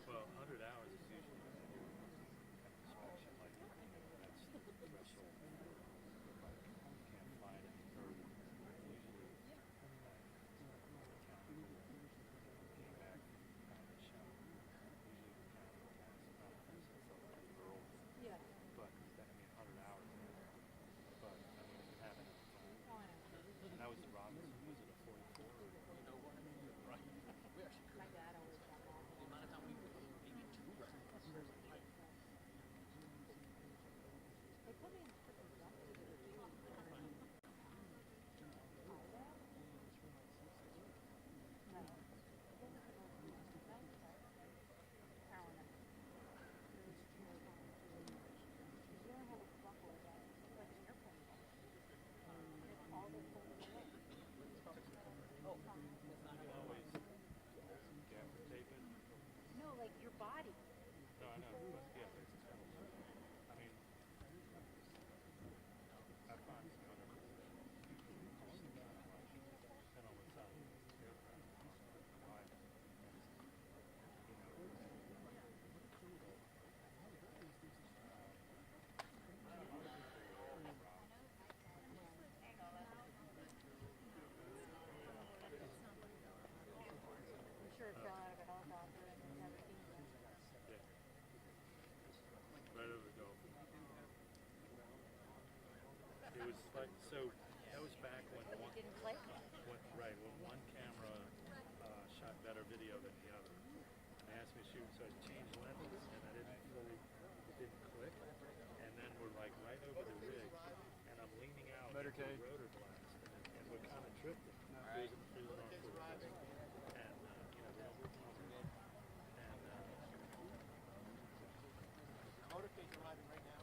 Well, 100 hours is usually kind of inspection, like that's the threshold. Like you can't fly it any further. Usually, came back out of the show. Usually the county has not necessarily girls, but that, I mean 100 hours. But I mean you can have it any time. And that was the Robinson. Was it a 44? Or right. My dad always got that. The amount of time we maybe 2 records. They put me in freaking jumpsuit. Always gaffer tape it. No, like your body. No, I know, but yeah, there's I mean, I find some other positions just kind of like, depending on what's out of the aircraft, why, you know, I'm sure it fell out of a helicopter and there's everything. yeah, right over the Gulf. It was like, so that was back when But one, it didn't click. right, when one camera shot better video than the other. And they asked me to shoot, so I changed lenses and it didn't click. And then we're like right over the rig and I'm leaning out into the rotor blast and we're kind of drifting. Cruising on full. And, you know, and Motorcade arriving right now.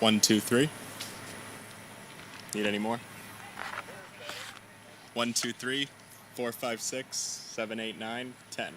1, 2, 3. Need any more? 1, 2, 3, 4, 5, 6, 7, 8, 9, 10.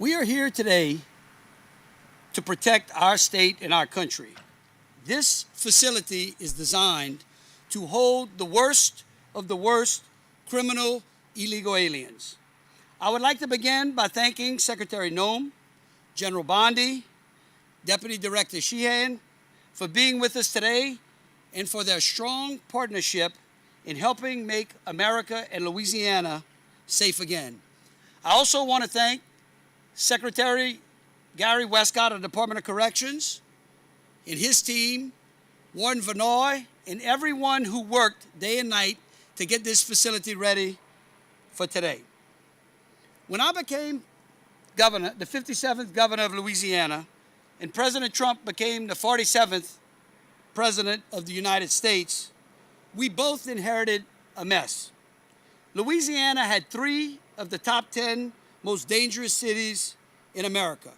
We are here today to protect our state and our country. This facility is designed to hold the worst of the worst criminal illegal aliens. I would like to begin by thanking Secretary Nome, General Bondi, Deputy Director Sheehan for being with us today and for their strong partnership in helping make America and Louisiana safe again. I also want to thank Secretary Gary Westcott of the Department of Corrections and his team, Warden Vanoy, and everyone who worked day and night to get this facility ready for today. When I became governor, the 57th governor of Louisiana, and President Trump became the 47th president of the United States, we both inherited a mess. Louisiana had 3 of the top 10 most dangerous cities in America.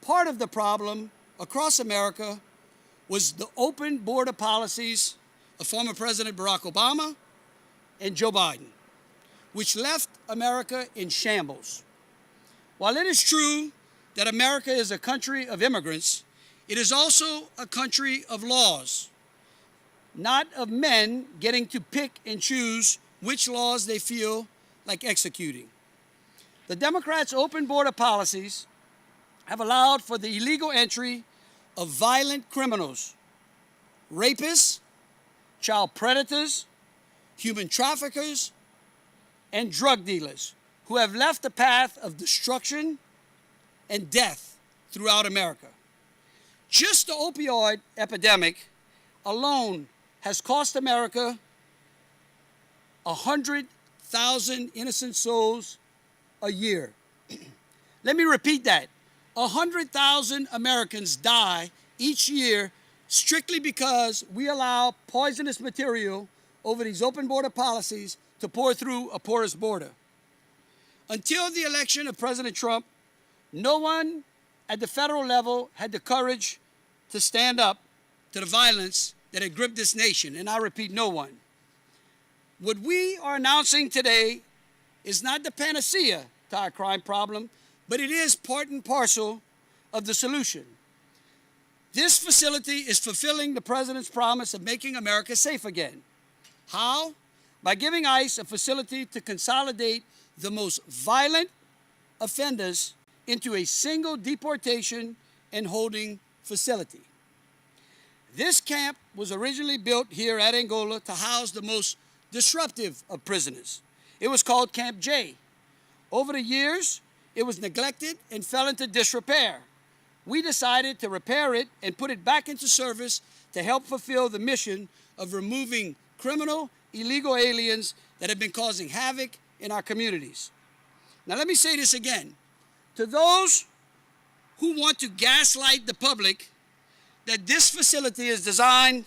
Part of the problem across America was the open border policies of former President Barack Obama and Joe Biden, which left America in shambles. While it is true that America is a country of immigrants, it is also a country of laws, not of men getting to pick and choose which laws they feel like executing. The Democrats' open border policies have allowed for the illegal entry of violent criminals, rapists, child predators, human traffickers, and drug dealers who have left a path of destruction and death throughout America. Just the opioid epidemic alone has cost America 100,000 innocent souls a year. Let me repeat that. 100,000 Americans die each year strictly because we allow poisonous material over these open border policies to pour through a porous border. Until the election of President Trump, no one at the federal level had the courage to stand up to the violence that had gripped this nation, and I repeat, no one. What we are announcing today is not the panacea to our crime problem, but it is part and parcel of the solution. This facility is fulfilling the president's promise of making America safe again. How? By giving ICE a facility to consolidate the most violent offenders into a single deportation and holding facility. This camp was originally built here at Angola to house the most disruptive of prisoners. It was called Camp J. Over the years, it was neglected and fell into disrepair. We decided to repair it and put it back into service to help fulfill the mission of removing criminal, illegal aliens that have been causing havoc in our communities. Now let me say this again. To those who want to gaslight the public that this facility is designed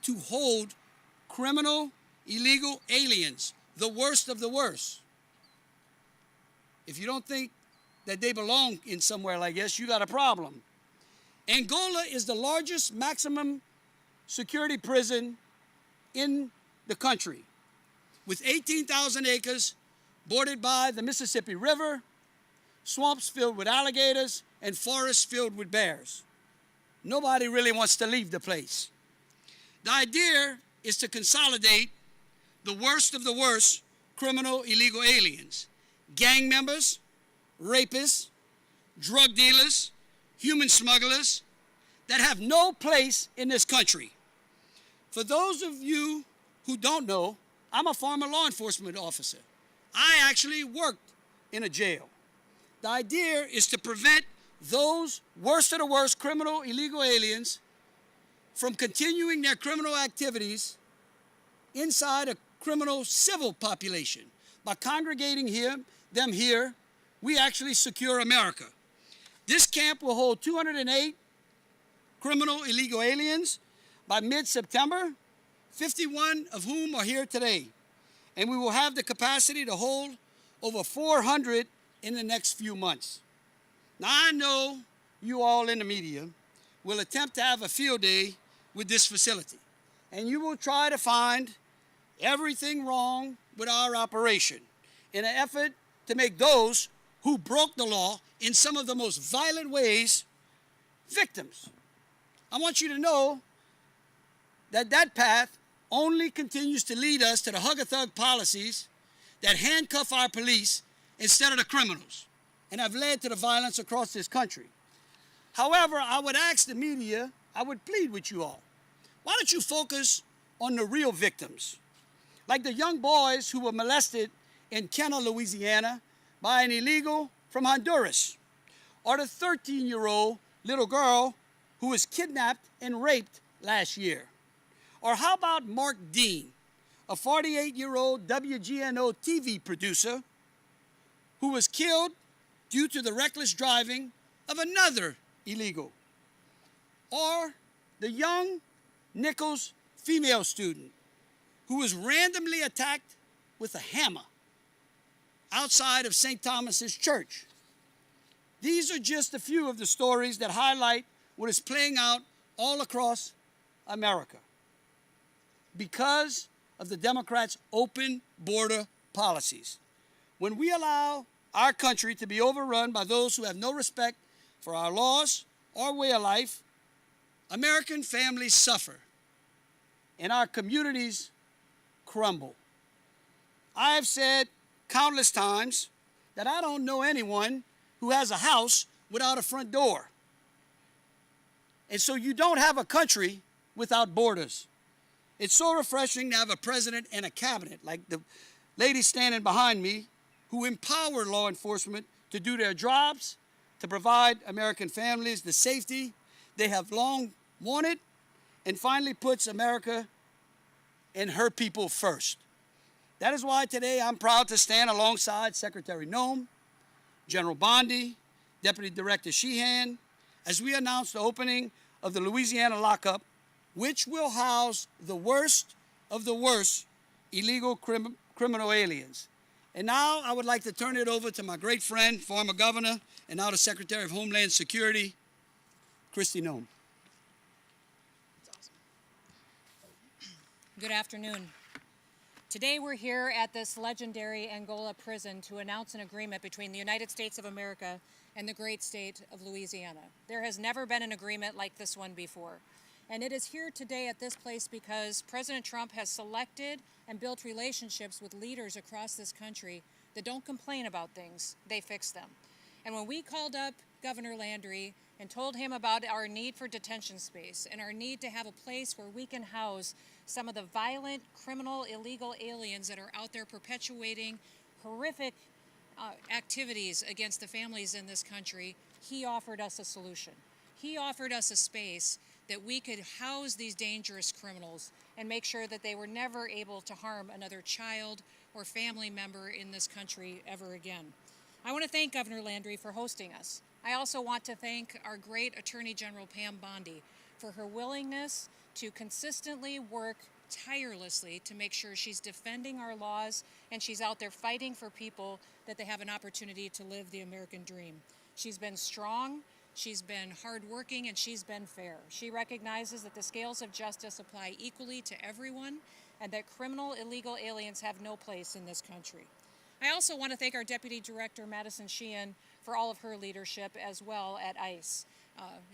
to hold criminal, illegal aliens, the worst of the worst. If you don't think that they belong in somewhere like this, you got a problem. Angola is the largest maximum security prison in the country, with 18,000 acres bordered by the Mississippi River, swamps filled with alligators, and forests filled with bears. Nobody really wants to leave the place. The idea is to consolidate the worst of the worst criminal illegal aliens, gang members, rapists, drug dealers, human smugglers that have no place in this country. For those of you who don't know, I'm a former law enforcement officer. I actually worked in a jail. The idea is to prevent those worst of the worst criminal illegal aliens from continuing their criminal activities inside a criminal civil population. By congregating them here, we actually secure America. This camp will hold 208 criminal illegal aliens by mid-September, 51 of whom are here today. And we will have the capacity to hold over 400 in the next few months. Now, I know you all in the media will attempt to have a field day with this facility, and you will try to find everything wrong with our operation in an effort to make those who broke the law in some of the most violent ways victims. I want you to know that that path only continues to lead us to the hug-a-thug policies that handcuff our police instead of the criminals and have led to the violence across this country. However, I would ask the media, I would plead with you all, why don't you focus on the real victims, like the young boys who were molested in Kenner, Louisiana by an illegal from Honduras, or the 13-year-old little girl who was kidnapped and raped last year. Or how about Mark Dean, a 48-year-old WGNO TV producer who was killed due to the reckless driving of another illegal. Or the young Nichols female student who was randomly attacked with a hammer outside of St. Thomas's Church. These are just a few of the stories that highlight what is playing out all across America because of the Democrats' open border policies. When we allow our country to be overrun by those who have no respect for our laws or way of life, American families suffer and our communities crumble. I have said countless times that I don't know anyone who has a house without a front door. And so you don't have a country without borders. It's so refreshing to have a president and a cabinet, like the lady standing behind me, who empower law enforcement to do their jobs, to provide American families the safety they have long wanted, and finally puts America and her people first. That is why today I'm proud to stand alongside Secretary Nome, General Bondi, Deputy Director Sheehan, as we announce the opening of the Louisiana lockup, which will house the worst of the worst illegal criminal aliens. And now I would like to turn it over to my great friend, former governor, and now the Secretary of Homeland Security, Kristi Noem. Good afternoon. Today we're here at this legendary Angola prison to announce an agreement between the United States of America and the great state of Louisiana. There has never been an agreement like this one before. And it is here today at this place because President Trump has selected and built relationships with leaders across this country that don't complain about things, they fix them. And when we called up Governor Landry and told him about our need for detention space and our need to have a place where we can house some of the violent, criminal, illegal aliens that are out there perpetuating horrific activities against the families in this country, he offered us a solution. He offered us a space that we could house these dangerous criminals and make sure that they were never able to harm another child or family member in this country ever again. I want to thank Governor Landry for hosting us. I also want to thank our great Attorney General Pam Bondi for her willingness to consistently work tirelessly to make sure she's defending our laws and she's out there fighting for people that they have an opportunity to live the American dream. She's been strong, she's been hardworking, and she's been fair. She recognizes that the scales of justice apply equally to everyone and that criminal illegal aliens have no place in this country. I also want to thank our Deputy Director, Madison Sheehan, for all of her leadership as well at ICE.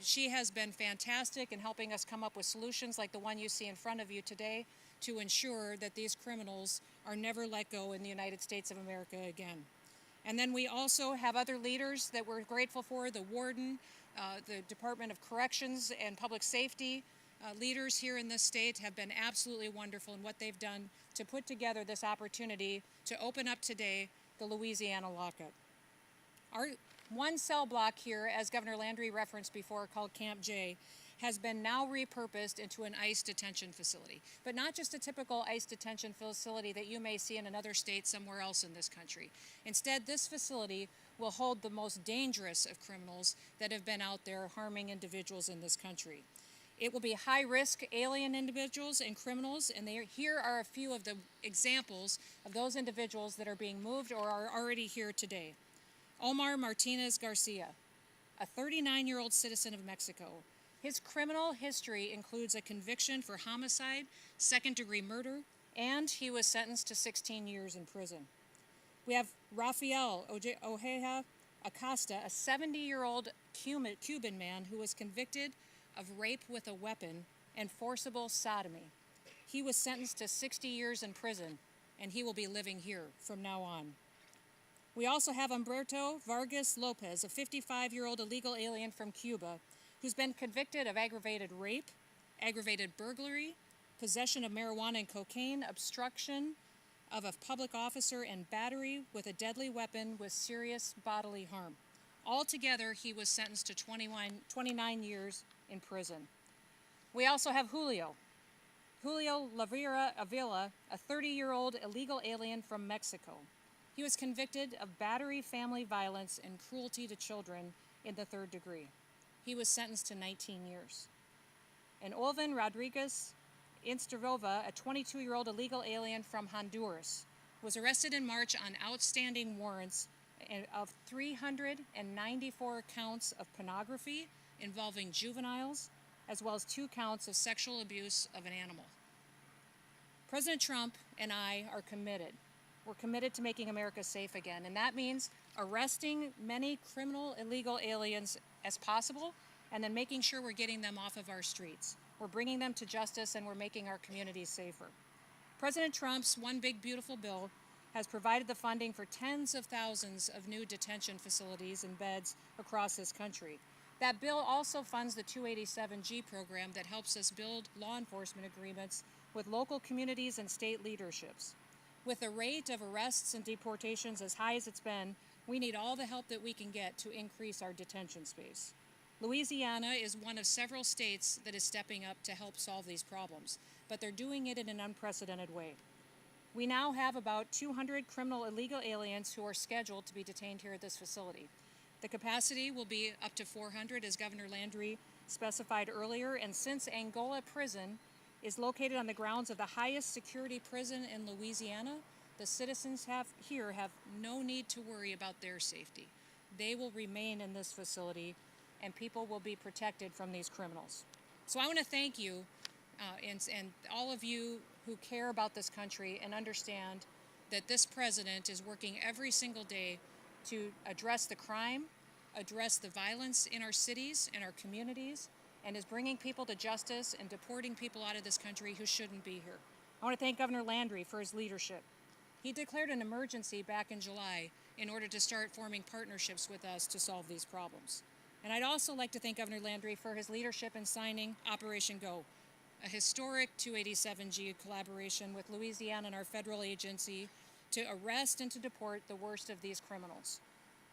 She has been fantastic in helping us come up with solutions like the one you see in front of you today to ensure that these criminals are never let go in the United States of America again. And then we also have other leaders that we're grateful for, the warden, the Department of Corrections and Public Safety leaders here in this state have been absolutely wonderful in what they've done to put together this opportunity to open up today the Louisiana lockup. Our one cell block here, as Governor Landry referenced before, called Camp J, has been now repurposed into an ICE detention facility. But not just a typical ICE detention facility that you may see in another state somewhere else in this country. Instead, this facility will hold the most dangerous of criminals that have been out there harming individuals in this country. It will be high-risk alien individuals and criminals, and here are a few of the examples of those individuals that are being moved or are already here today. Omar Martinez Garcia, a 39-year-old citizen of Mexico. His criminal history includes a conviction for homicide, second-degree murder, and he was sentenced to 16 years in prison. We have Rafael Ojeda Acosta, a 70-year-old Cuban man who was convicted of rape with a weapon and forcible sodomy. He was sentenced to 60 years in prison, and he will be living here from now on. We also have Humberto Vargas Lopez, a 55-year-old illegal alien from Cuba, who's been convicted of aggravated rape, aggravated burglary, possession of marijuana and cocaine, obstruction of a public officer, and battery with a deadly weapon with serious bodily harm. Altogether, he was sentenced to 29 years in prison. We also have Julio Lavera Avila, a 30-year-old illegal alien from Mexico. He was convicted of battery, family violence, and cruelty to children in the third degree. He was sentenced to 19 years. And Olvin Rodriguez Instervova, a 22-year-old illegal alien from Honduras, was arrested in March on outstanding warrants of 394 counts of pornography involving juveniles, as well as 2 counts of sexual abuse of an animal. President Trump and I are committed. We're committed to making America safe again, and that means arresting many criminal illegal aliens as possible and then making sure we're getting them off of our streets. We're bringing them to justice, and we're making our communities safer. President Trump's One Big Beautiful Bill has provided the funding for tens of thousands of new detention facilities and beds across this country. That bill also funds the 287G program that helps us build law enforcement agreements with local communities and state leaderships. With the rate of arrests and deportations as high as it's been, we need all the help that we can get to increase our detention space. Louisiana is one of several states that is stepping up to help solve these problems, but they're doing it in an unprecedented way. We now have about 200 criminal illegal aliens who are scheduled to be detained here at this facility. The capacity will be up to 400, as Governor Landry specified earlier, and since Angola Prison is located on the grounds of the highest security prison in Louisiana, the citizens here have no need to worry about their safety. They will remain in this facility, and people will be protected from these criminals. So I want to thank you, and all of you who care about this country and understand that this president is working every single day to address the crime, address the violence in our cities and our communities, and is bringing people to justice and deporting people out of this country who shouldn't be here. I want to thank Governor Landry for his leadership. He declared an emergency back in July in order to start forming partnerships with us to solve these problems. And I'd also like to thank Governor Landry for his leadership in signing Operation Go, a historic 287G collaboration with Louisiana and our federal agency to arrest and to deport the worst of these criminals.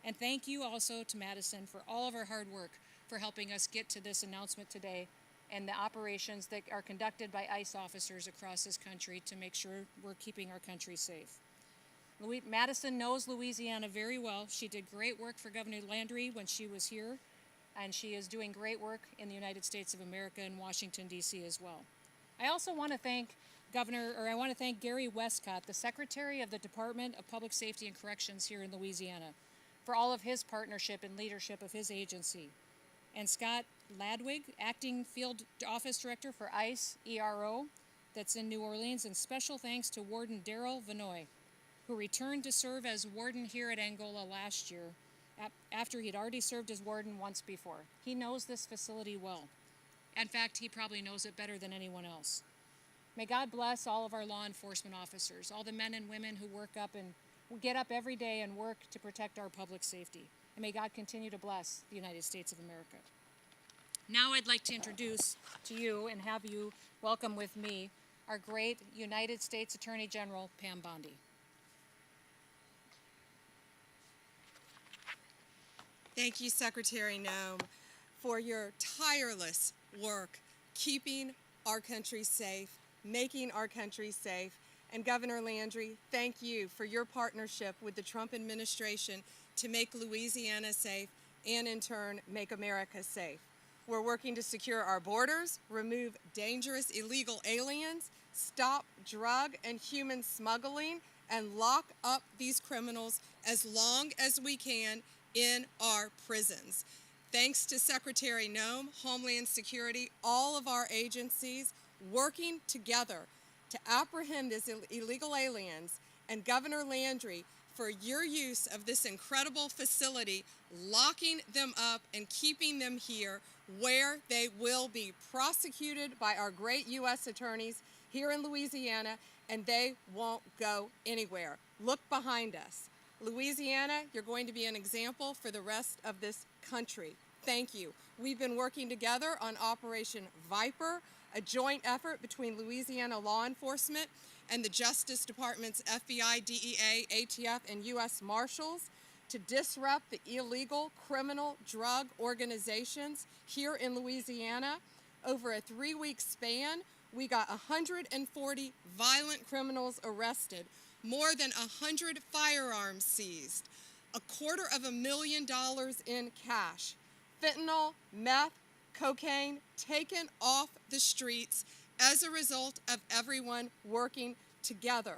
And thank you also to Madison for all of our hard work for helping us get to this announcement today and the operations that are conducted by ICE officers across this country to make sure we're keeping our country safe. Madison knows Louisiana very well. She did great work for Governor Landry when she was here, and she is doing great work in the United States of America and Washington, D.C. as well. I also want to thank Gary Westcott, the Secretary of the Department of Public Safety and Corrections here in Louisiana, for all of his partnership and leadership of his agency. And Scott Ladwig, Acting Field Office Director for ICE ERO, that's in New Orleans, and special thanks to Warden Daryl Vanoy, who returned to serve as warden here at Angola last year after he'd already served as warden once before. He knows this facility well. In fact, he probably knows it better than anyone else. May God bless all of our law enforcement officers, all the men and women who get up every day and work to protect our public safety. And may God continue to bless the United States of America. Now I'd like to introduce to you and have you welcome with me our great United States Attorney General, Pam Bondi. Thank you, Secretary Noem, for your tireless work keeping our country safe, making our country safe. And Governor Landry, thank you for your partnership with the Trump administration to make Louisiana safe and, in turn, make America safe. We're working to secure our borders, remove dangerous illegal aliens, stop drug and human smuggling, and lock up these criminals as long as we can in our prisons. Thanks to Secretary Noem, Homeland Security, all of our agencies working together to apprehend these illegal aliens, and Governor Landry for your use of this incredible facility, locking them up and keeping them here where they will be prosecuted by our great U.S. attorneys here in Louisiana, and they won't go anywhere. Look behind us. Louisiana, you're going to be an example for the rest of this country. Thank you. We've been working together on Operation Viper, a joint effort between Louisiana law enforcement and the Justice Department's FBI, DEA, ATF, and U.S. Marshals to disrupt the illegal criminal drug organizations here in Louisiana. Over a 3-week span, we got 140 violent criminals arrested, more than 100 firearms seized, $250,000 in cash, fentanyl, meth, cocaine taken off the streets as a result of everyone working together.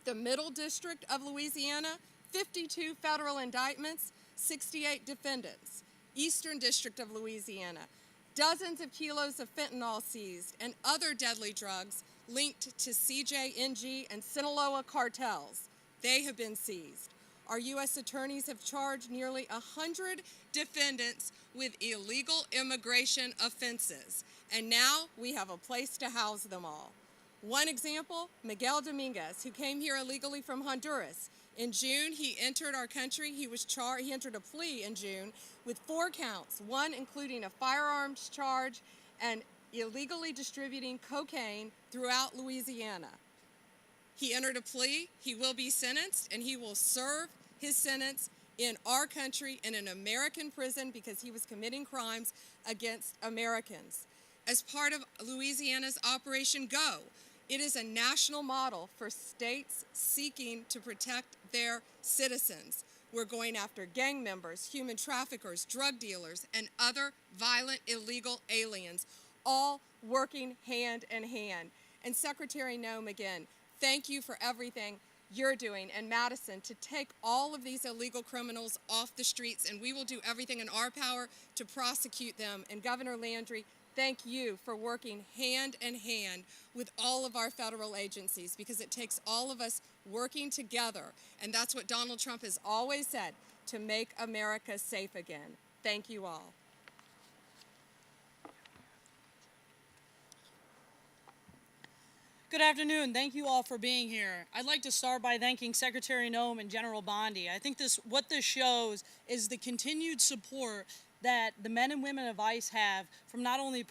The Middle District of Louisiana, 52 federal indictments, 68 defendants. Eastern District of Louisiana, dozens of kilos of fentanyl seized and other deadly drugs linked to CJNG and Sinaloa cartels. They have been seized. Our U.S. attorneys have charged nearly 100 defendants with illegal immigration offenses, and now we have a place to house them all. One example, Miguel Dominguez, who came here illegally from Honduras. In June, he entered our country. He entered a plea in June with 4 counts, one including a firearms charge and illegally distributing cocaine throughout Louisiana. He entered a plea, he will be sentenced, and he will serve his sentence in our country in an American prison because he was committing crimes against Americans. As part of Louisiana's Operation Go, it is a national model for states seeking to protect their citizens. We're going after gang members, human traffickers, drug dealers, and other violent illegal aliens, all working hand in hand. And Secretary Noem, again, thank you for everything you're doing, and Madison, to take all of these illegal criminals off the streets, and we will do everything in our power to prosecute them. And Governor Landry, thank you for working hand in hand with all of our federal agencies, because it takes all of us working together, and that's what Donald Trump has always said, to make America safe again. Thank you all. Good afternoon. Thank you all for being here. I'd like to start by thanking Secretary Noem and General Bondi. I think what this shows is the continued support that the men and women of ICE have from not only